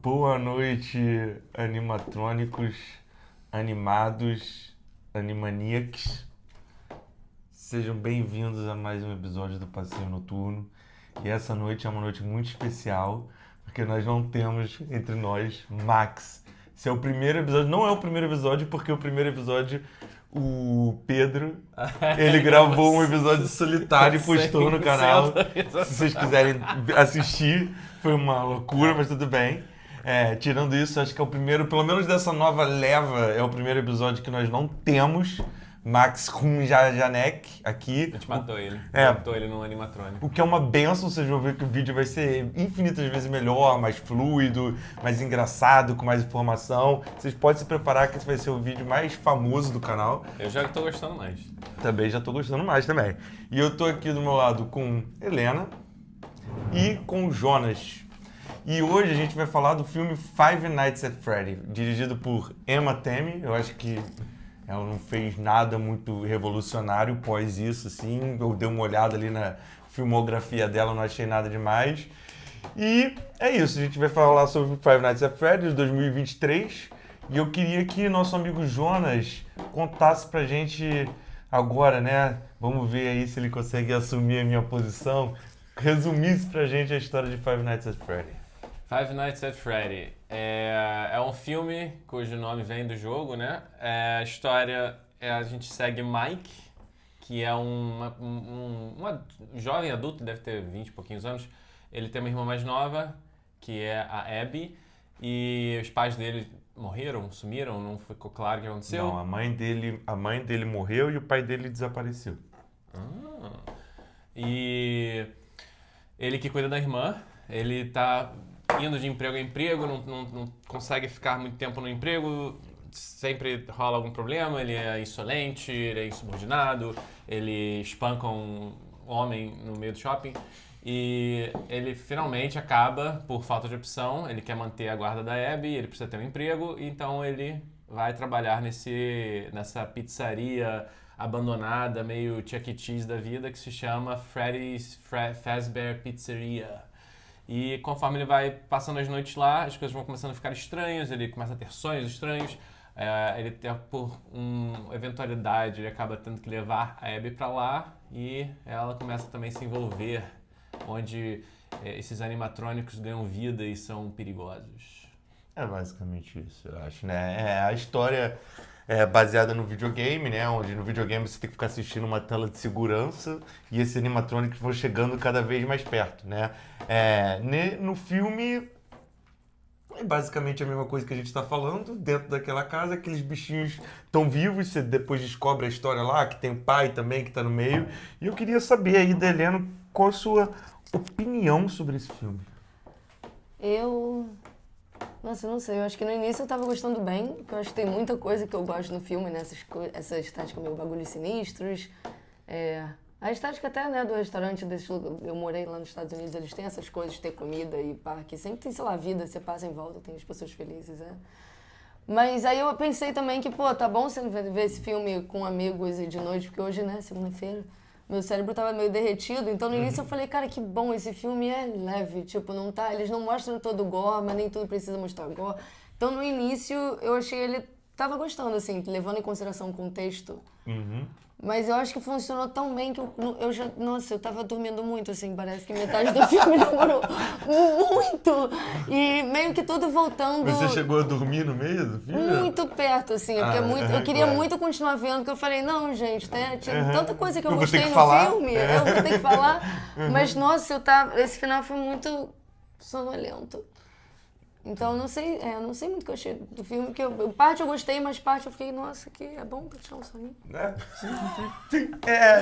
Boa noite, animatrônicos, animados, animaniacs. Sejam bem-vindos a mais um episódio do Passeio Noturno. E essa noite é uma noite muito especial, porque nós não temos entre nós Max. Esse é o primeiro episódio, não é o primeiro episódio, porque o primeiro episódio, o Pedro, ele gravou um episódio solitário e postou no canal. Se vocês quiserem assistir, foi uma loucura, mas tudo bem. Tirando isso, acho que é o primeiro, pelo menos dessa nova leva, é o primeiro episódio que nós não temos Max Janek aqui. A gente matou ele. Matou ele no animatrônico. O que é uma benção, vocês vão ver que o vídeo vai ser infinitas vezes melhor, mais fluido, mais engraçado, com mais informação. Vocês podem se preparar que esse vai ser o vídeo mais famoso do canal. Eu já tô gostando mais. Também já tô gostando mais também. E eu tô aqui do meu lado com Helena e com Jonas. E hoje a gente vai falar do filme Five Nights at Freddy, dirigido por Emma Tammy. Eu acho que ela não fez nada muito revolucionário pós isso, assim. Eu dei uma olhada ali na filmografia dela, não achei nada demais. E é isso, a gente vai falar sobre Five Nights at Freddy de 2023. E eu queria que nosso amigo Jonas contasse pra gente agora, né? Vamos ver aí se ele consegue assumir a minha posição. Resumisse pra gente a história de Five Nights at Freddy. Five Nights at Freddy é um filme cujo nome vem do jogo, né? A história a gente segue Mike, que é um jovem adulto, deve ter 20 e pouquinhos anos. Ele tem uma irmã mais nova, que é a Abby, e os pais dele morreram, sumiram, não ficou claro o que aconteceu. Não, a mãe dele morreu e o pai dele desapareceu. E ele que cuida da irmã, ele tá indo de emprego em emprego, não consegue ficar muito tempo no emprego, sempre rola algum problema, ele é insolente, ele é insubordinado, ele espanca um homem no meio do shopping e ele finalmente acaba, por falta de opção, ele quer manter a guarda da Abby, ele precisa ter um emprego, então ele vai trabalhar nessa pizzaria abandonada, meio Chuck E. Cheese da vida, que se chama Freddy's Fazbear Pizzeria. E conforme ele vai passando as noites lá, as coisas vão começando a ficar estranhas, ele começa a ter sonhos estranhos, por uma eventualidade, ele acaba tendo que levar a Abby pra lá e ela começa também a se envolver, onde esses animatrônicos ganham vida e são perigosos. É basicamente isso, eu acho, né? A história é baseada no videogame, né? Onde no videogame você tem que ficar assistindo uma tela de segurança e esses animatrônicos vão chegando cada vez mais perto, né? No filme é basicamente a mesma coisa que a gente está falando. Dentro daquela casa, aqueles bichinhos estão vivos, você depois descobre a história lá, que tem o pai também que está no meio. E eu queria saber aí da Helena qual a sua opinião sobre esse filme. Nossa, eu não sei, eu acho que no início eu tava gostando bem, porque eu acho que tem muita coisa que eu gosto no filme, né? Essa estética meio bagulhos sinistros. A estética até, né, do restaurante desse lugar. Eu morei lá nos Estados Unidos, eles têm essas coisas de ter comida e parque. Sempre tem, sei lá, vida, você passa em volta, tem as pessoas felizes, né? Mas aí eu pensei também que, pô, tá bom você ver esse filme com amigos e de noite, porque hoje, né, segunda-feira, meu cérebro tava meio derretido, então no início eu falei, cara, que bom, esse filme é leve, tipo, não tá, eles não mostram todo o gore, mas nem tudo precisa mostrar gore. Então no início eu achei ele, tava gostando, assim, levando em consideração o contexto. Mas eu acho que funcionou tão bem que eu tava dormindo muito, assim, parece que metade do filme demorou muito. E meio que tudo voltando... Você chegou a dormir no meio do filme? Muito perto, assim, porque eu queria muito continuar vendo, porque eu falei, não, gente, né, tinha tanta coisa que eu gostei no filme, eu vou ter que falar, mas, nossa, esse final foi muito sonolento. Então, eu não sei muito o que eu achei do filme, porque parte eu gostei, mas parte eu fiquei, nossa, que é bom pra tirar um soninho. Sim.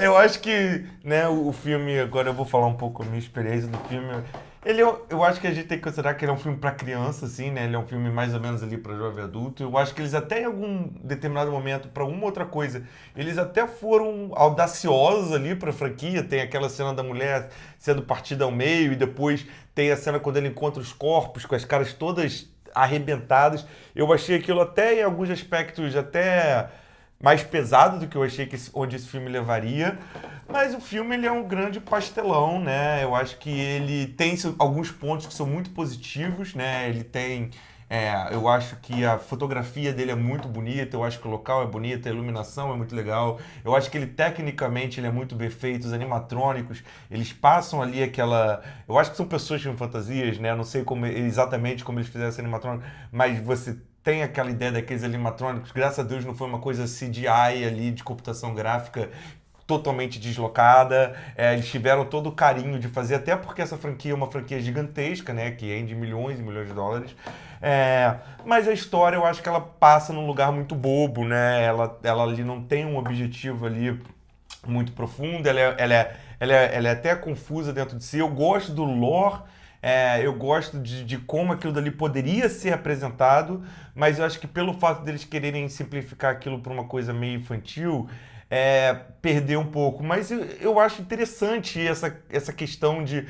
Eu acho que, né, o filme, agora eu vou falar um pouco a minha experiência do filme. Eu acho que a gente tem que considerar que ele é um filme pra criança, assim, né? Ele é um filme mais ou menos ali pra jovem adulto. Eu acho que eles até em algum determinado momento, pra uma outra coisa, eles até foram audaciosos ali pra franquia. Tem aquela cena da mulher sendo partida ao meio e depois tem a cena quando ele encontra os corpos com as caras todas arrebentadas. Eu achei aquilo até em alguns aspectos até mais pesado do que eu achei onde esse filme levaria. Mas o filme ele é um grande pastelão, né? Eu acho que ele tem alguns pontos que são muito positivos, né? Ele tem... eu acho que a fotografia dele é muito bonita, eu acho que o local é bonito, a iluminação é muito legal, eu acho que ele tecnicamente ele é muito bem feito, os animatrônicos, eles passam ali aquela... Eu acho que são pessoas que filme fantasias, né? Eu não sei exatamente como eles fizeram esse animatrônico, mas você tem aquela ideia daqueles animatrônicos, graças a Deus não foi uma coisa CGI ali de computação gráfica totalmente deslocada, eles tiveram todo o carinho de fazer, até porque essa franquia é uma franquia gigantesca, né, que rende milhões e milhões de dólares, mas a história eu acho que ela passa num lugar muito bobo, né, ela ali não tem um objetivo ali muito profundo, ela é até confusa dentro de si, eu gosto do lore, eu gosto de como aquilo dali poderia ser apresentado, mas eu acho que pelo fato deles quererem simplificar aquilo para uma coisa meio infantil, perder um pouco. Mas eu acho interessante essa questão de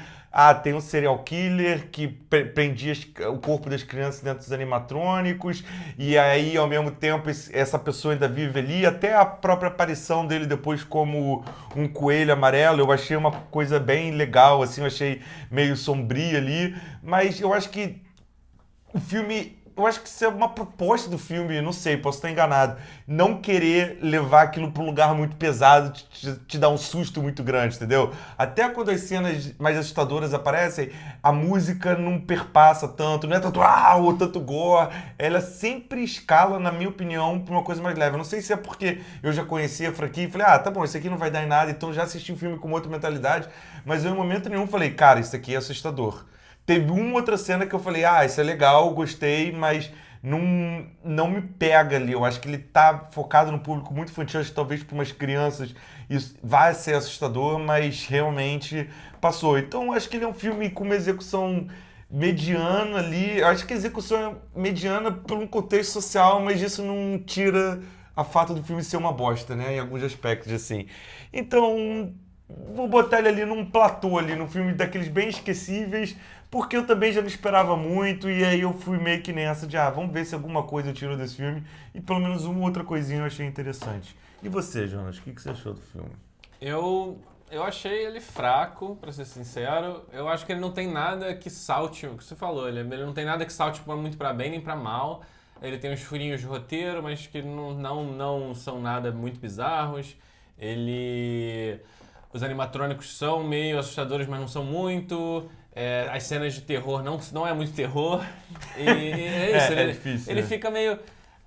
tem um serial killer que prendia o corpo das crianças dentro dos animatrônicos e aí, ao mesmo tempo, essa pessoa ainda vive ali. Até a própria aparição dele depois como um coelho amarelo, eu achei uma coisa bem legal, assim, eu achei meio sombria ali. Mas eu acho que o filme... Eu acho que isso é uma proposta do filme, não sei, posso estar enganado. Não querer levar aquilo para um lugar muito pesado, te dar um susto muito grande, entendeu? Até quando as cenas mais assustadoras aparecem, a música não perpassa tanto, não é tanto ou tanto gore. Ela sempre escala, na minha opinião, para uma coisa mais leve. Eu não sei se é porque eu já conhecia a franquia e falei, tá bom, isso aqui não vai dar em nada, então já assisti o filme com outra mentalidade. Mas eu em momento nenhum falei, cara, isso aqui é assustador. Teve uma outra cena que eu falei, isso é legal, gostei, mas não me pega ali. Eu acho que ele tá focado no público muito infantil, acho que talvez para umas crianças isso vai ser assustador, mas realmente passou. Então acho que ele é um filme com uma execução mediana ali. Eu acho que a execução é mediana por um contexto social, mas isso não tira a fato do filme ser uma bosta, né? Em alguns aspectos, assim. Então... vou botar ele ali num platô, ali, num filme daqueles bem esquecíveis, porque eu também já não esperava muito, e aí eu fui meio que nessa de, vamos ver se alguma coisa eu tiro desse filme, e pelo menos uma outra coisinha eu achei interessante. E você, Jonas, o que você achou do filme? Eu achei ele fraco, pra ser sincero. Eu acho que ele não tem nada que salte, o que você falou, ele não tem nada que salte muito pra bem nem pra mal. Ele tem uns furinhos de roteiro, mas que não são nada muito bizarros. Os animatrônicos são meio assustadores, mas não são muito. As cenas de terror não é muito terror. E é isso. É difícil. Ele fica meio...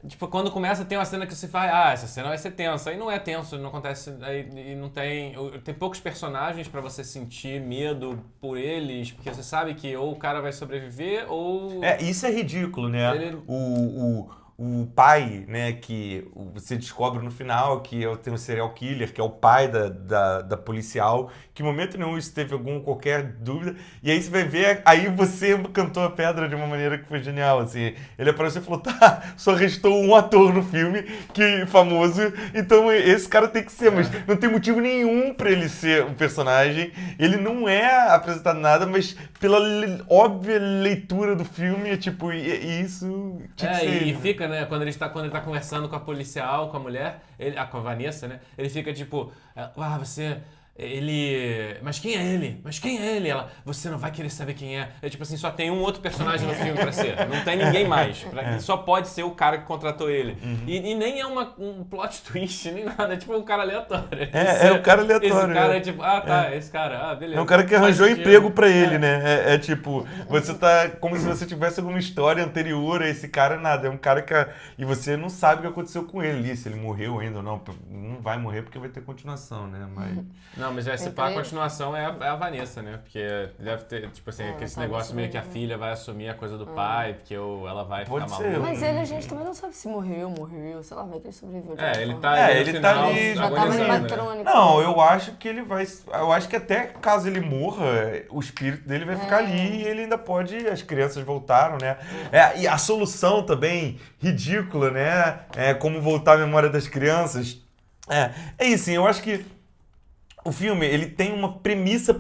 Tipo, quando começa, tem uma cena que você fala, essa cena vai ser tensa. Aí não é tenso, não acontece... Aí não tem... Tem poucos personagens pra você sentir medo por eles, porque você sabe que ou o cara vai sobreviver, ou... Isso é ridículo, né? O pai, né, que você descobre no final que tem um serial killer, que é o pai da policial, que em momento nenhum isso teve qualquer dúvida, e aí você vai ver, aí você cantou a pedra de uma maneira que foi genial, assim, ele apareceu e falou, só restou um ator no filme, famoso, então esse cara tem que ser, mas não tem motivo nenhum pra ele ser um personagem, ele não é apresentado nada, mas pela óbvia leitura do filme, tipo, isso tinha que ser. E fica, né, quando ele tá conversando com a policial, com a mulher, com a Vanessa, né, ele fica tipo, mas quem é ele? Mas quem é ele? Ela, você não vai querer saber quem é. Tipo assim, só tem um outro personagem no filme pra ser. Não tem ninguém mais. Só pode ser o cara que contratou ele. Uhum. E nem é um plot twist, nem nada. É tipo um cara aleatório. É um cara aleatório. Esse cara é tipo, esse cara, beleza. É um cara que arranjou emprego pra ele, né? É tipo, você tá como se você tivesse alguma história anterior a esse cara, nada. É um cara que... E você não sabe o que aconteceu com ele ali, se ele morreu ainda ou não. Não vai morrer porque vai ter continuação, né? Não, mas a continuação é a Vanessa, né? Porque deve ter, tipo assim, esse negócio meio que a filha vai assumir a coisa do pai, porque ela vai ficar maluca. Mas ele, a gente também não sabe se morreu, sei lá, vai que ele sobreviveu. Ele tá ali no final, ali já tava animatrônico. Não, eu acho que ele vai... Eu acho que até caso ele morra, o espírito dele vai ficar ali e ele ainda pode... As crianças voltaram, né? E a solução também, ridícula, né? Como voltar a memória das crianças. É isso, sim, eu acho que O filme, ele tem uma premissa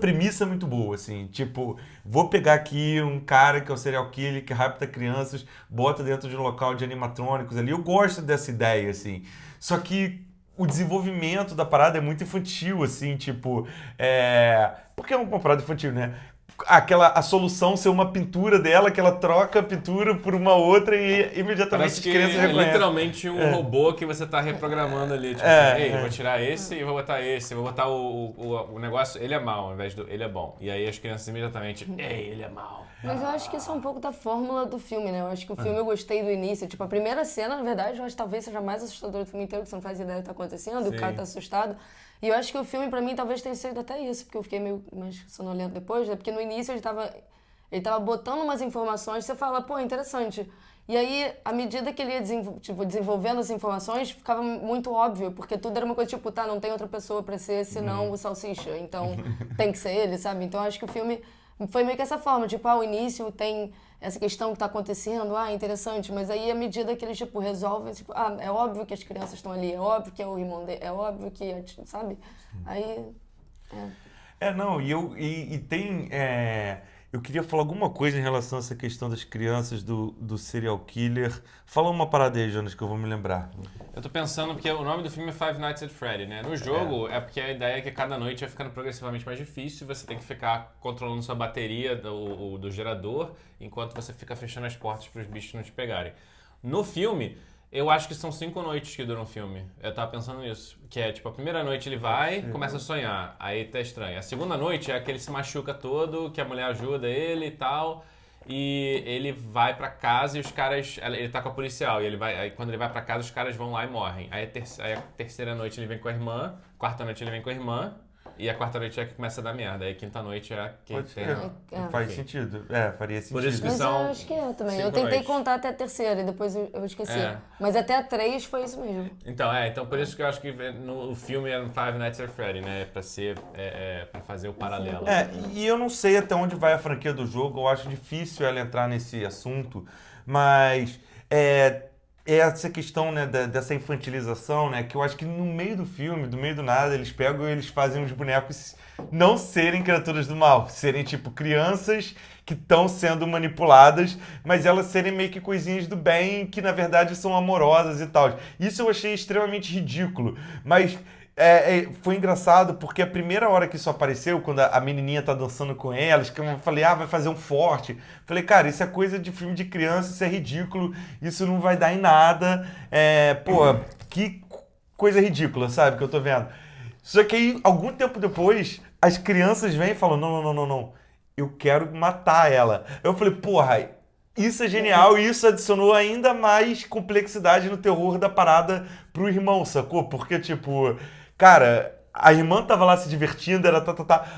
muito boa, assim, tipo, vou pegar aqui um cara que é o serial killer, que rapta crianças, bota dentro de um local de animatrônicos ali. Eu gosto dessa ideia, assim. Só que o desenvolvimento da parada é muito infantil, assim, tipo, porque é uma parada infantil, né? A solução ser uma pintura dela, que ela troca a pintura por uma outra e imediatamente Parece as que crianças é reconhecem. literalmente um robô que você tá reprogramando ali. Tipo assim, eu vou tirar esse e vou botar esse. Eu vou botar o negócio, ele é mau, ao invés do ele é bom. E aí as crianças imediatamente, ei, ele é mau. Mas eu acho que isso é um pouco da fórmula do filme, né? Eu acho que o filme eu gostei do início. Tipo, a primeira cena, na verdade, eu acho que talvez seja mais assustadora do filme inteiro, que você não faz ideia do que tá acontecendo, Sim. o cara tá assustado. E eu acho que o filme, pra mim, talvez tenha sido até isso, porque eu fiquei meio mais sonolento depois, né? Porque no início ele tava botando umas informações, você fala, pô, interessante. E aí, à medida que ele ia desenvolvendo as informações, ficava muito óbvio, porque tudo era uma coisa tipo, tá, não tem outra pessoa pra ser senão o Salsicha, então tem que ser ele, sabe? Então eu acho que o filme foi meio que essa forma, tipo, o início tem essa questão que tá acontecendo, interessante, mas aí à medida que eles, tipo, resolvem, tipo, é óbvio que as crianças estão ali, é óbvio que é o irmão dele, é óbvio que, sabe? Aí, Não, e tem. Eu queria falar alguma coisa em relação a essa questão das crianças do serial killer. Fala uma parada aí, Jonas, que eu vou me lembrar. Eu tô pensando porque o nome do filme é Five Nights at Freddy, né? No jogo é porque a ideia é que cada noite vai ficando progressivamente mais difícil, você tem que ficar controlando sua bateria do gerador, enquanto você fica fechando as portas para os bichos não te pegarem. No filme, eu acho que são 5 noites que duram o filme. Eu tava pensando nisso. Que é, tipo, a primeira noite ele vai, começa a sonhar. Aí tá estranho. A segunda noite é que ele se machuca todo, que a mulher ajuda ele e tal. E ele vai pra casa e os caras... Ele tá com a policial. E aí, quando ele vai pra casa, os caras vão lá e morrem. Aí a terceira noite ele vem com a irmã. Quarta noite ele vem com a irmã. E a quarta noite é que começa a dar merda. Aí a quinta noite é que Pode tem... ser. Faz sentido. Faria sentido. Por isso que mas são eu acho que é também. 5 Eu tentei noites. contar até a terceira e depois eu esqueci. Mas até a 3 foi isso mesmo. Então por isso que eu acho que no filme é Five Nights at Freddy, né? Pra ser, pra fazer o paralelo. E eu não sei até onde vai a franquia do jogo, eu acho difícil ela entrar nesse assunto, mas essa questão, né, dessa infantilização, né, que eu acho que no meio do filme, do meio do nada, eles pegam e eles fazem os bonecos não serem criaturas do mal, serem tipo crianças que estão sendo manipuladas, mas elas serem meio que coisinhas do bem, que na verdade são amorosas e tal. Isso eu achei extremamente ridículo, mas foi engraçado porque a primeira hora que isso apareceu, quando a menininha tá dançando com elas, que eu falei, vai fazer um forte. Falei, cara, isso é coisa de filme de criança, isso é ridículo, isso não vai dar em nada. Que coisa ridícula, sabe, que eu tô vendo. Só que aí, algum tempo depois, as crianças vêm e falam, não, eu quero matar ela. Eu falei, porra, isso é genial e isso adicionou ainda mais complexidade no terror da parada pro irmão, sacou? Porque, tipo, cara, a irmã tava lá se divertindo, era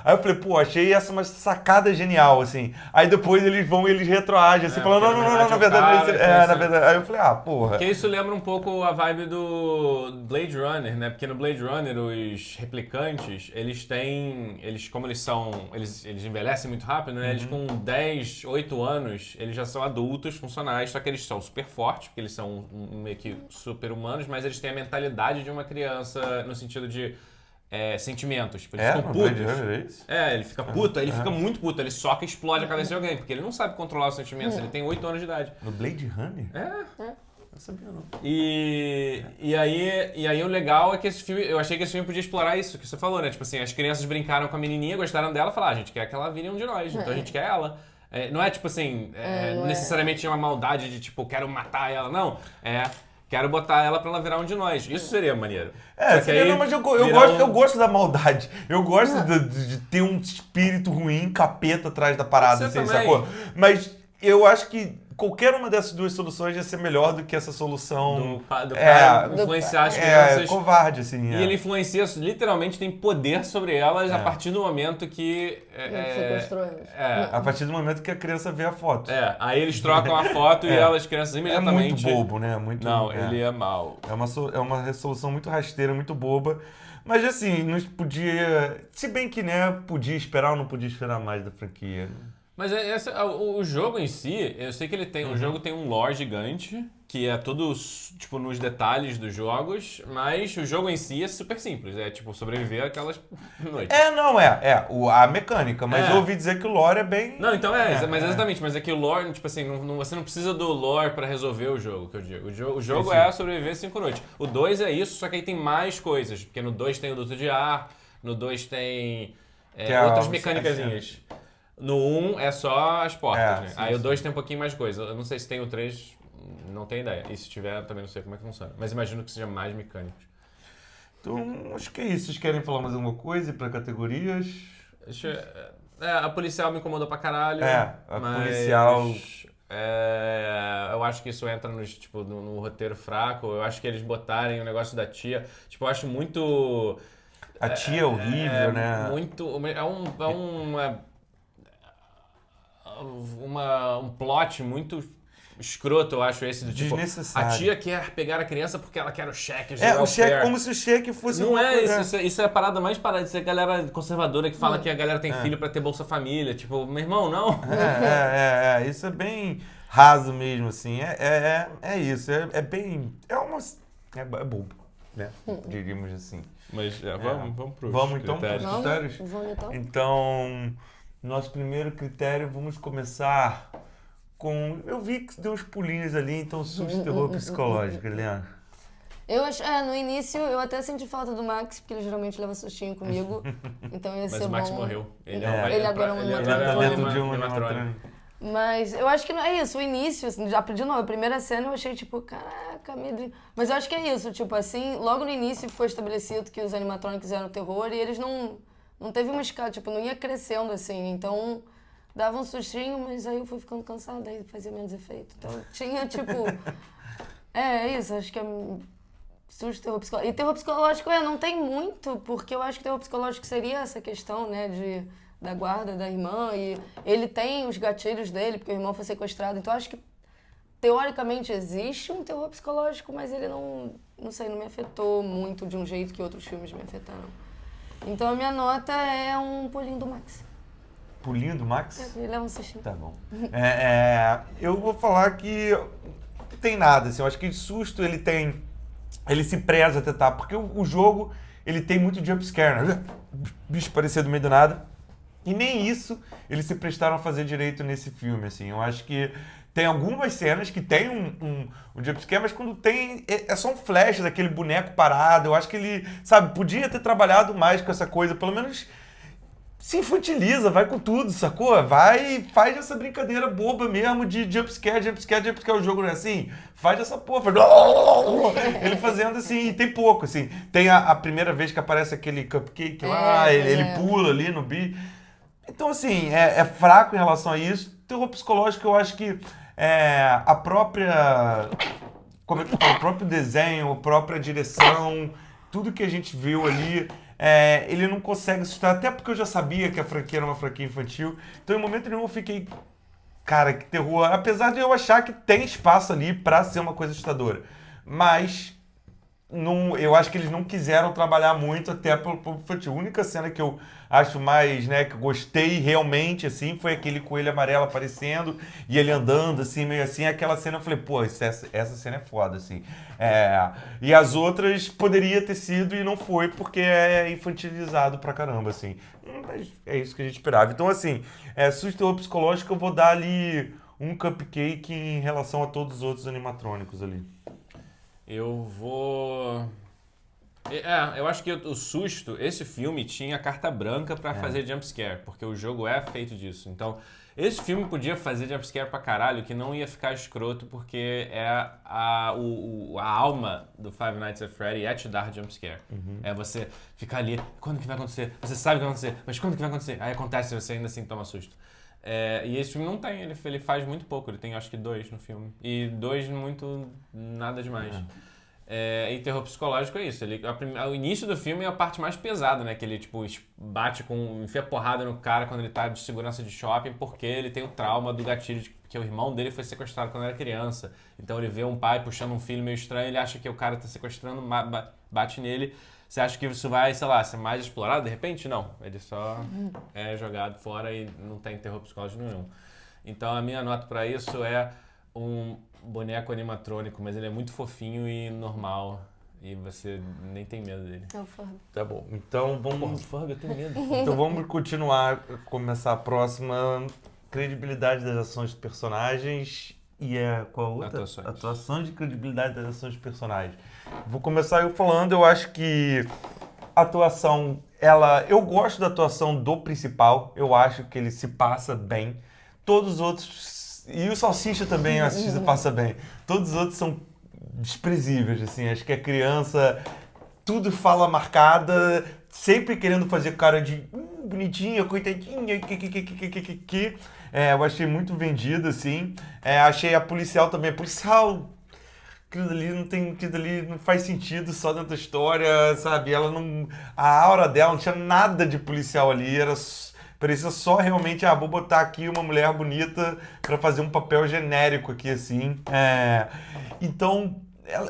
Aí eu falei, pô, achei essa uma sacada genial, assim. Aí depois eles vão e eles retroagem, assim, falando, não, na verdade... na verdade... Aí eu falei, porra... Porque isso lembra um pouco a vibe do Blade Runner, né? Porque no Blade Runner, os replicantes, como eles envelhecem muito rápido, né? Eles com 10, 8 anos, eles já são adultos, funcionais, só que eles são super fortes, porque eles são meio que super humanos, mas eles têm a mentalidade de uma criança no sentido de... sentimentos. Tipo, eles ficam putos. Ele fica puto, aí ele fica muito puto, ele soca e explode a cabeça de alguém, porque ele não sabe controlar os sentimentos, ele tem 8 anos de idade. No Blade Runner? Não sabia não. E aí o legal é que esse filme, eu achei que esse filme podia explorar isso que você falou, né? Tipo assim, as crianças brincaram com a menininha, gostaram dela, falaram, a gente quer que ela vire um de nós, então a gente quer ela. Não é tipo assim, necessariamente uma maldade de tipo, quero matar ela, não. Quero botar ela pra ela virar um de nós. Isso seria maneiro. Mas eu gosto da maldade. Eu gosto de ter um espírito ruim, capeta atrás da parada, assim, sacou? Mas eu acho que qualquer uma dessas duas soluções ia ser melhor do que essa solução... Do cara influenciar as crianças. Covarde, assim. E ele influencia, literalmente tem poder sobre elas a partir do momento que... sequestrou elas. A partir do momento que a criança vê a foto. Aí eles trocam a foto e elas, crianças, imediatamente... É muito bobo, né? Ele é mau. É uma resolução muito rasteira, muito boba. Mas assim, não podia... Se bem que, né, podia esperar ou não podia esperar mais da franquia. Mas o jogo em si, eu sei que ele tem. O jogo tem um lore gigante, que é tudo, tipo, nos detalhes dos jogos, mas o jogo em si é super simples. É, tipo, sobreviver aquelas noites. Não, a mecânica, mas eu ouvi dizer que o lore é bem... Não, então mas exatamente, mas é que o lore, tipo assim, você não precisa do lore pra resolver o jogo, que eu digo. O jogo é sobreviver 5 noites. O 2 é isso, só que aí tem mais coisas, porque no 2 tem o duto de ar, no 2 tem outras mecânicazinhas. No 1 é só as portas, né? Aí o 2 tem um pouquinho mais coisa. Eu não sei se tem o 3, não tenho ideia. E se tiver, também não sei como é que funciona. Mas imagino que seja mais mecânicos. Então, acho que é isso. Vocês querem falar mais alguma coisa para categorias? A policial me incomodou pra caralho. Policial... eu acho que isso entra no roteiro fraco. Eu acho que eles botarem o negócio da tia. Tipo, eu acho muito... A tia é horrível, né? Um plot muito escroto, eu acho, esse do tipo... Desnecessário. A tia quer pegar a criança porque ela quer o cheque. O cheque, como se o cheque fosse... Não é isso. Isso é a parada mais parada. Isso é a galera conservadora que fala que a galera tem filho pra ter Bolsa Família. Tipo, meu irmão, não. Isso é bem raso mesmo, assim. É isso. É bem... É bobo, né? Diríamos assim. Mas vamos pros Vamos então para critérios. os critérios? Vamos então. Então, nosso primeiro critério, vamos começar com... Eu vi que deu uns pulinhos ali, então susto, terror psicológico, Eliana. Eu acho, no início eu até senti falta do Max, porque ele geralmente leva sustinho comigo. Então ia ser bom. Mas o Max morreu. Ele agora é um Tratamento de um animatrônico. Mas eu acho que não é isso, o início, assim, já de novo, a primeira cena eu achei tipo, caraca, medo. Mas eu acho que é isso, tipo assim, logo no início foi estabelecido que os animatrônicos eram terror e eles não teve uma escala, tipo, não ia crescendo assim, então dava um sustinho, mas aí eu fui ficando cansada, aí fazia menos efeito. Então tinha tipo, é isso, acho que é susto, terror psicológico. E terror psicológico não tem muito, porque eu acho que terror psicológico seria essa questão, né, da guarda da irmã, e ele tem os gatilhos dele, porque o irmão foi sequestrado, então acho que teoricamente existe um terror psicológico, mas ele não sei, não me afetou muito de um jeito que outros filmes me afetaram. Então a minha nota é um pulinho do Max. Pulinho do Max? Ele leva um sustinho. Tá bom. Eu vou falar que não tem nada, assim, eu acho que de susto ele se preza até porque o jogo, ele tem muito jumpscare, né? Bicho parecia do meio do nada. E nem isso eles se prestaram a fazer direito nesse filme, assim. Eu acho que tem algumas cenas que tem um jumpscare, mas quando tem... É só um flash daquele boneco parado. Eu acho que ele, sabe, podia ter trabalhado mais com essa coisa. Pelo menos se infantiliza, vai com tudo, sacou? Vai, faz essa brincadeira boba mesmo de jumpscare. O jogo não é assim? Faz essa porra. Ele fazendo assim, e tem pouco, assim. Tem a primeira vez que aparece aquele cupcake lá, ele pula ali no bicho. Então, assim, é fraco em relação a isso. Terror psicológico, eu acho que a própria... Como é que fala? O próprio desenho, a própria direção, tudo que a gente viu ali, ele não consegue assustar. Até porque eu já sabia que a franquia era uma franquia infantil. Então, em momento nenhum, eu fiquei... Cara, que terror. Apesar de eu achar que tem espaço ali pra ser uma coisa assustadora. Mas... eu acho que eles não quiseram trabalhar muito até pelo infantil. A única cena que eu acho mais, né, que eu gostei realmente, assim, foi aquele coelho amarelo aparecendo e ele andando, assim, meio assim. Aquela cena eu falei, pô, essa cena é foda, assim. E as outras poderia ter sido e não foi porque é infantilizado pra caramba, assim. Mas é isso que a gente esperava. Então, assim, susto psicológico, eu vou dar ali um cupcake em relação a todos os outros animatrônicos ali. Eu vou... eu acho que o susto, esse filme tinha carta branca pra fazer jumpscare, porque o jogo é feito disso. Então, esse filme podia fazer jumpscare pra caralho, que não ia ficar escroto, porque a alma do Five Nights at Freddy é te dar jumpscare. É você ficar ali, quando que vai acontecer? Você sabe o que vai acontecer, mas quando que vai acontecer? Aí acontece e você ainda assim toma susto. E esse filme não tem, ele faz muito pouco, ele tem acho que 2 no filme. E 2 muito, nada demais. E terror psicológico é isso, o início do filme é a parte mais pesada, né? Que ele tipo, bate enfia porrada no cara quando ele tá de segurança de shopping, porque ele tem o trauma do gatilho de que o irmão dele foi sequestrado quando era criança. Então ele vê um pai puxando um filho meio estranho, ele acha que o cara tá sequestrando, bate nele. Você acha que isso vai, sei lá, ser mais explorado de repente? Não. Ele só é jogado fora e não tem terror psicológico nenhum. Então a minha nota pra isso é um boneco animatrônico, mas ele é muito fofinho e normal. E você nem tem medo dele. É o Furby. Tá bom. Então Porra, vamos, Furby, eu tenho medo. então vamos continuar, começar a próxima. Credibilidade das ações dos personagens e qual a outra? Atuações. Atuação de credibilidade das ações dos personagens. Vou começar eu falando, eu acho que a atuação, eu gosto da atuação do principal, eu acho que ele se passa bem. Todos os outros, e o Salsicha também, eu acho que se passa bem. Todos os outros são desprezíveis, assim, acho que a criança, tudo fala marcada, sempre querendo fazer cara de bonitinha, coitadinha, eu achei muito vendido, assim. Achei a policial também, aquilo ali não faz sentido só dentro da história, sabe? Ela não, a aura dela não tinha nada de policial ali, parecia só realmente, vou botar aqui uma mulher bonita pra fazer um papel genérico aqui, assim. Então,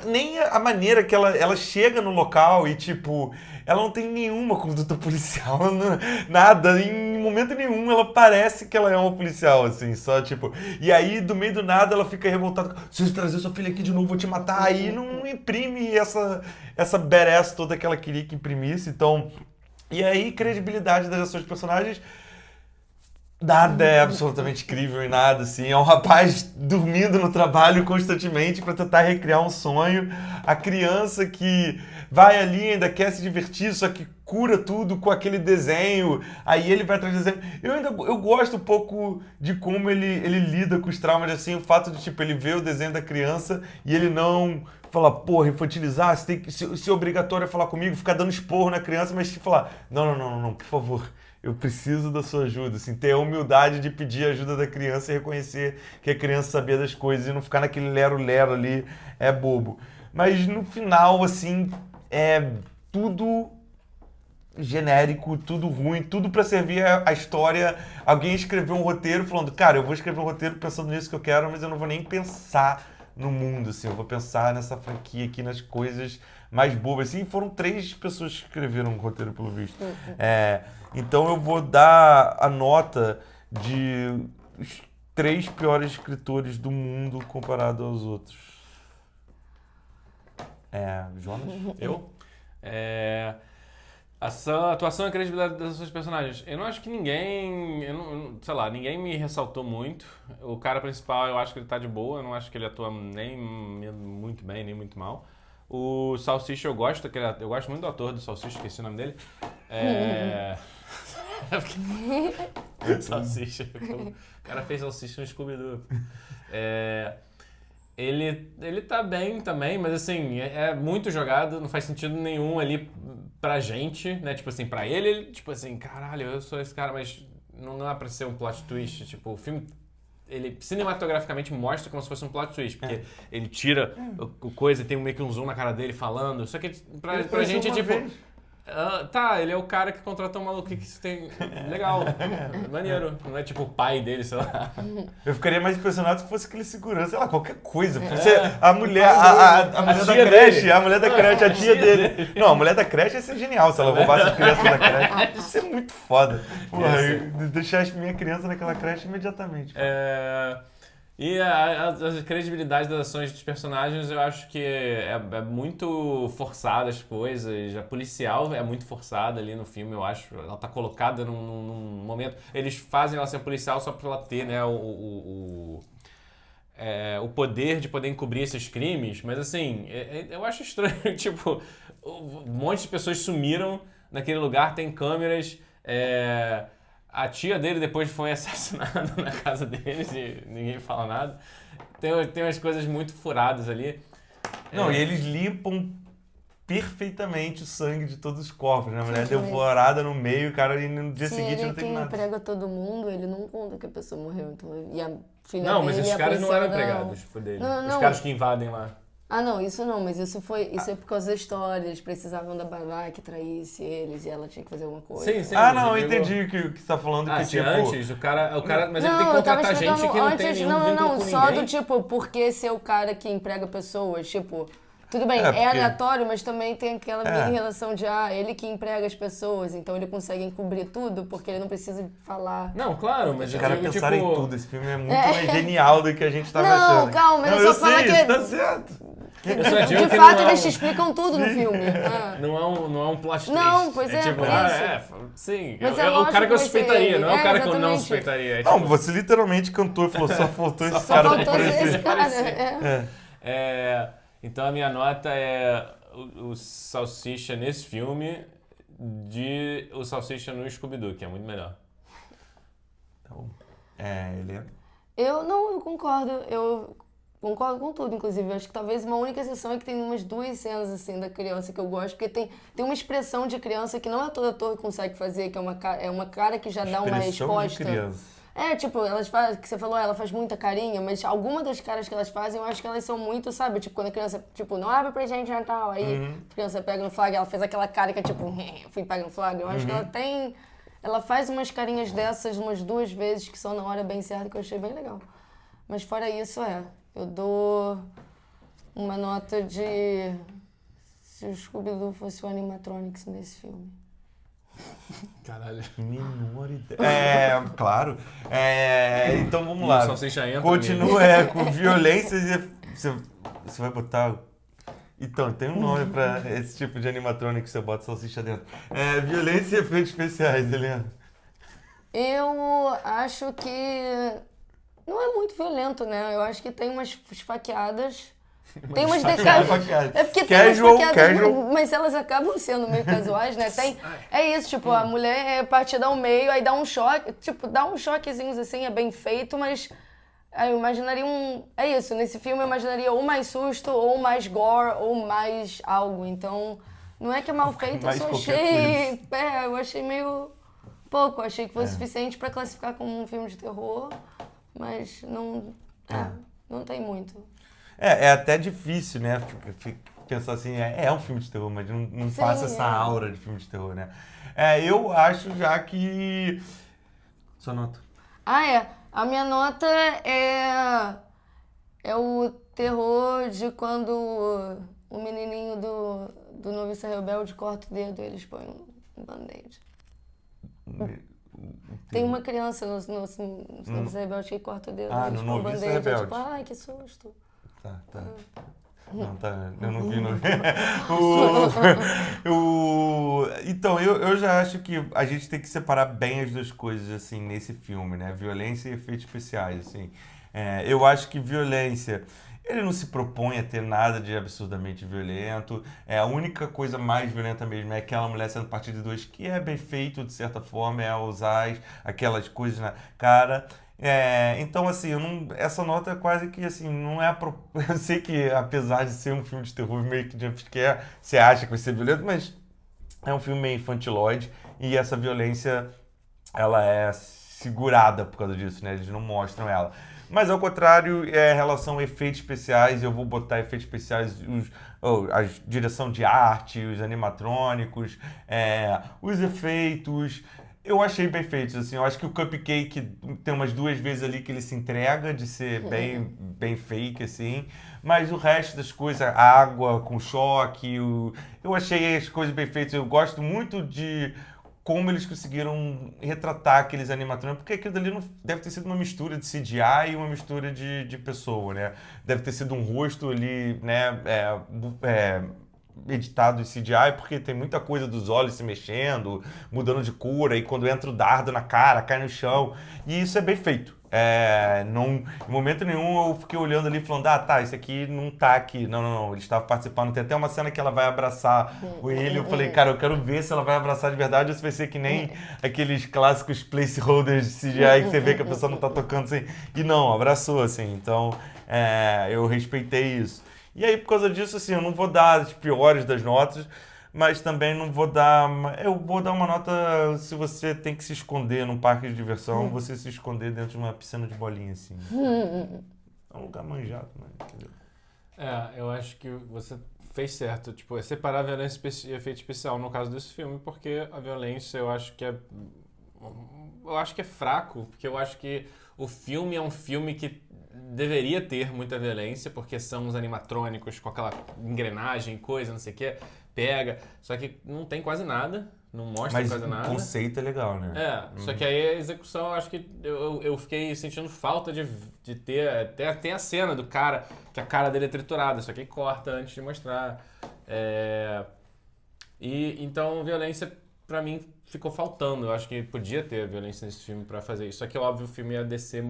nem a maneira que ela chega no local e, tipo, ela não tem nenhuma conduta policial, nada, em momento nenhum ela parece que ela é uma policial, assim, só, tipo... E aí, do meio do nada, ela fica revoltada, se você trazer sua filha aqui de novo, vou te matar, aí não imprime essa badass toda que ela queria que imprimisse, então... E aí, credibilidade das ações dos personagens... Nada é absolutamente incrível em nada, assim. É um rapaz dormindo no trabalho constantemente para tentar recriar um sonho. A criança que vai ali, ainda quer se divertir, só que cura tudo com aquele desenho. Aí ele vai atrás do desenho. Eu gosto um pouco de como ele lida com os traumas, assim. O fato de, tipo, ele vê o desenho da criança e ele não... Fala, porra, infantilizar, você tem que ser obrigatório a falar comigo, ficar dando esporro na criança, mas tipo, falar, não, por favor, eu preciso da sua ajuda, assim, ter a humildade de pedir a ajuda da criança e reconhecer que a criança sabia das coisas e não ficar naquele lero-lero ali, é bobo. Mas no final, assim, é tudo genérico, tudo ruim, tudo pra servir a história. Alguém escreveu um roteiro falando, cara, eu vou escrever um roteiro pensando nisso que eu quero, mas eu não vou nem pensar no mundo, assim, eu vou pensar nessa franquia aqui, nas coisas mais bobas, assim, foram 3 pessoas que escreveram o roteiro, pelo visto. Então eu vou dar a nota de os 3 piores escritores do mundo comparado aos outros. Jonas? Eu? A atuação e a credibilidade das seus personagens. Eu não acho que ninguém... sei lá, ninguém me ressaltou muito. O cara principal, eu acho que ele tá de boa. Eu não acho que ele atua nem muito bem, nem muito mal. O Salsicha, eu gosto muito do ator do Salsicha, esqueci o nome dele. Salsicha. O cara fez Salsicha no Scooby-Doo. Ele tá bem também, mas assim, é muito jogado, não faz sentido nenhum ali pra gente, né? Tipo assim, pra ele, tipo assim, caralho, eu sou esse cara, mas não dá pra ser um plot twist. Tipo, o filme, ele cinematograficamente mostra como se fosse um plot twist, porque ele tira o coisa e tem meio que um zoom na cara dele falando, só que pra gente é tipo... ele é o cara que contratou um maluco que isso tem... Legal, maneiro. Não é tipo o pai dele, sei lá. Eu ficaria mais impressionado se fosse aquele segurança, sei lá, qualquer coisa. A mulher, a mulher da creche, dele. A mulher da creche, a tia dele. Não, a mulher da creche ia ser genial se ela roubasse a criança da creche. Isso é muito foda. Porra, deixar a minha criança naquela creche imediatamente. E a credibilidade das ações dos personagens, eu acho que é muito forçada as coisas. A policial é muito forçada ali no filme, eu acho. Ela tá colocada num momento... Eles fazem ela ser policial só pra ela ter, né, o poder de poder encobrir esses crimes. Mas assim, eu acho estranho, tipo, um monte de pessoas sumiram naquele lugar, tem câmeras... A tia dele depois foi assassinada na casa deles e ninguém fala nada. Tem umas coisas muito furadas ali. Não, e eles limpam perfeitamente o sangue de todos os corpos, né? A mulher devorada no meio, cara, e no dia seguinte não tem nada. Ele emprega todo mundo, ele não conta que a pessoa morreu. Então, e a filha não, mas dele, esses caras não eram policial, empregados por dele. Não. Os caras que invadem lá. Não, isso não, mas isso é por causa da história. Eles precisavam da babá que traísse eles e ela tinha que fazer alguma coisa. Sim. Não, eu entendi o que você tá falando. Que tipo... antes, o cara, mas ele tem que contratar gente que não tem nenhum vínculo com só ninguém. do tipo, porque ser o cara que emprega pessoas, tipo... Tudo bem, porque- aleatório, mas também tem aquela mini relação de, ele que emprega as pessoas, então ele consegue encobrir tudo, porque ele não precisa falar. Não, claro, mas Os caras eu, pensaram tipo, em tudo. Esse filme é muito mais genial do que a gente tava Não, achando. calma, eu não, só eu falo sei, que- isso tá certo. eu só digo De que fato, não é eles um- te explicam tudo no filme. Não é um plot twist. Não, pois é, tipo, por isso. sim. Mas é é o lógico cara que eu que vai ser suspeitaria, ele. não é o cara que eu não exatamente. suspeitaria. É, Não, tipo, você literalmente cantou e falou, só faltou esse Só cara faltou aparecer. esse cara. Parecia. É. Então a minha nota é o Salsicha nesse filme de o Salsicha no Scooby-Doo, que é muito melhor. Então, Helena. Eu concordo. Eu concordo com tudo, inclusive. Eu acho que talvez uma única exceção é que tem umas duas cenas, assim, da criança que eu gosto, porque tem uma expressão de criança que não é todo ator que consegue fazer, que é uma cara que já dá uma Expressão de resposta. criança. Tipo, elas fazem, que você falou, ela faz muita carinha, mas alguma das caras que elas fazem, eu acho que elas são muito, sabe? Tipo, quando a criança, tipo, não abre presente de Natal, aí a criança pega no flag, ela fez aquela cara que é tipo, fui pegar no flag. Eu acho que ela faz umas carinhas dessas umas duas vezes, que são na hora bem certa, que eu achei bem legal. Mas fora isso, eu dou uma nota de... Se o Scooby-Doo fosse o Animatronics nesse filme. Caralho. Menor ideia. Claro. Então vamos E lá. o Salsicha entra Continua com violências e... Você vai botar... Então, tem um nome pra esse tipo de animatrônico que você bota salsicha dentro. Violência e efeitos especiais, Helena. Eu acho que não é muito violento, né? Eu acho que tem umas esfaqueadas. Tem umas faqueadas. É porque Casual, tem umas faqueadas, casual. mas elas acabam sendo meio casuais, né? É isso, tipo, a mulher é partida ao meio, aí dá um choque, tipo, dá uns choquezinhos assim, é bem feito, mas aí eu imaginaria É isso, nesse filme eu imaginaria ou mais susto, ou mais gore, ou mais algo. Então, não é que é mal feito, eu Mais só qualquer achei. Eu achei meio pouco. Eu achei que fosse suficiente pra classificar como um filme de terror, mas não. Não tem muito. É até difícil, né? Pensar assim, é um filme de terror, mas não Sim, passa essa aura de filme de terror, né? Eu acho já que... Sua nota. A minha nota é o terror de quando o menininho do Noviça Rebelde corta o dedo e eles põem um band-aid. Tem uma criança no Noviça Rebelde que corta o dedo e eles no põem um Noviça band-aid. Rebelde. Tipo, ai, que susto. Tá. Não, tá. Eu não vi, não. Então, eu já acho que a gente tem que separar bem as duas coisas, assim, nesse filme, né? Violência e efeitos especiais, assim. Eu acho que violência... Ele não se propõe a ter nada de absurdamente violento. A única coisa mais violenta mesmo é aquela mulher sendo partida de dois, que é bem feito, de certa forma, usar aquelas coisas na cara. Então, assim, essa nota é quase que, assim, não é... Eu sei que, apesar de ser um filme de terror meio que jumpscare, você acha que vai ser violento, mas é um filme meio infantilóide e essa violência, ela é segurada por causa disso, né? Eles não mostram ela. Mas, ao contrário, em relação a efeitos especiais, eu vou botar efeitos especiais, a direção de arte, os animatrônicos, os efeitos... Eu achei bem feitos, assim, eu acho que o Cupcake tem umas duas vezes ali que ele se entrega de ser bem fake, assim, mas o resto das coisas, a água com choque, eu achei as coisas bem feitas, eu gosto muito de como eles conseguiram retratar aqueles animatrônicos, porque aquilo ali não deve ter sido uma mistura de CGI e uma mistura de pessoa, né? Deve ter sido um rosto ali, né, editado em CGI, porque tem muita coisa dos olhos se mexendo, mudando de cor, e quando entra o dardo na cara, cai no chão, e isso é bem feito. Em momento nenhum eu fiquei olhando ali falando, tá, isso aqui não tá aqui. Não, ele estava participando. Tem até uma cena que ela vai abraçar ele. Eu falei, cara, eu quero ver se ela vai abraçar de verdade ou se vai ser que nem aqueles clássicos placeholders de CGI que você vê que a pessoa não tá tocando assim. E não, abraçou, assim. Então, eu respeitei isso. E aí, por causa disso, assim, eu não vou dar as piores das notas, mas também não vou dar... Eu vou dar uma nota se você tem que se esconder num parque de diversão, você se esconder dentro de uma piscina de bolinha, assim. É um lugar manjado, né? Entendeu? Eu acho que você fez certo. Tipo, separar a violência e efeito especial no caso desse filme, porque a violência eu acho que é fraco, porque eu acho que o filme é um filme que deveria ter muita violência, porque são os animatrônicos com aquela engrenagem, coisa, não sei o que, pega. Só que não tem quase nada, não mostra Mas quase o nada. conceito é legal, né? Só que aí a execução, eu acho que eu fiquei sentindo falta de ter até a cena do cara, que a cara dele é triturada, só que aí corta antes de mostrar. E então violência pra mim ficou faltando. Eu acho que podia ter violência nesse filme pra fazer isso. Só que óbvio o filme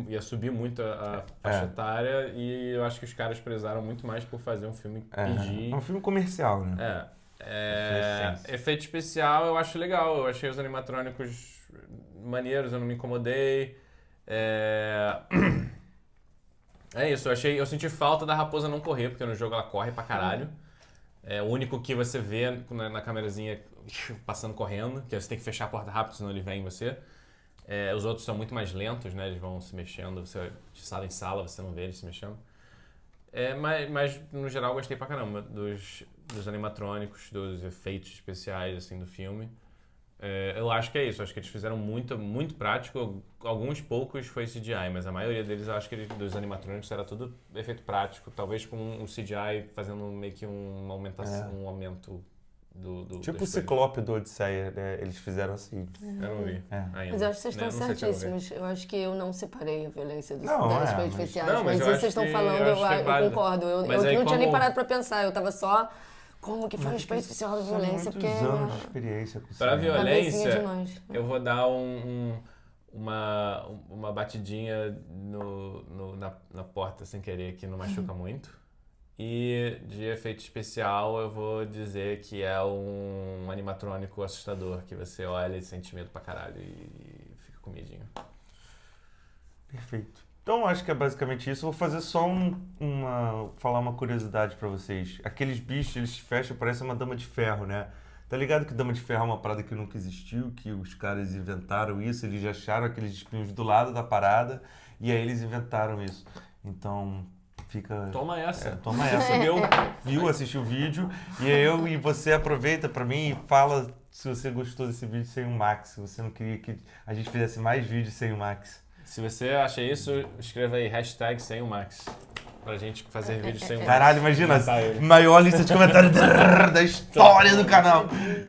ia subir muito a faixa etária e eu acho que os caras prezaram muito mais por fazer um filme PG. É um filme comercial, né? Efeito especial eu acho legal. Eu achei os animatrônicos maneiros, eu não me incomodei. É isso, eu senti falta da raposa não correr, porque no jogo ela corre pra caralho. É o único que você vê na câmerazinha passando correndo, que você tem que fechar a porta rápido, senão ele vem em você. Os outros são muito mais lentos, né? Eles vão se mexendo, você de sala em sala, você não vê eles se mexendo. Mas no geral eu gostei pra caramba dos animatrônicos, dos efeitos especiais assim, do filme. Eu acho que é isso, acho que eles fizeram muito prático. Alguns poucos foi CGI, mas a maioria deles eu acho que dos animatrônicos era tudo efeito prático, talvez com um CGI fazendo meio que uma aumentação, um aumento do tipo o Ciclope do Odisseia, né? Eles fizeram assim. Eu não vi ainda. Mas eu acho que vocês estão Não sei se eu vou ver. certíssimos. Eu acho que eu não separei a violência dos Não, efeitos mas- especiais. Não, mas mas eu isso acho vocês estão que- falando, eu acho que é eu válido. concordo. Eu Mas aí não tinha nem como- parado pra pensar, eu tava só... Como que foi o efeito especial da São violência? muitos Porque anos de experiência com Pra cinema. violência, cabecinha de nós. eu vou dar uma batidinha na porta sem querer, que não machuca muito. E de efeito especial, eu vou dizer que é um animatrônico assustador, que você olha e sente medo pra caralho e fica com medinho. Perfeito. Então, acho que é basicamente isso. Vou fazer só falar uma curiosidade pra vocês. Aqueles bichos, eles fecham, parece uma dama de ferro, né? Tá ligado que dama de ferro é uma parada que nunca existiu, que os caras inventaram isso, eles acharam aqueles espinhos do lado da parada e aí eles inventaram isso. Então, fica... Toma essa. Toma essa. Assistiu o vídeo e você aproveita pra mim e fala se você gostou desse vídeo sem o Max, se você não queria que a gente fizesse mais vídeos sem o Max. Se você acha isso, escreva aí hashtag sem o Max. Pra gente fazer vídeo sem o Max. Caralho, imagina, Matar ele. maior lista de comentários da história do canal.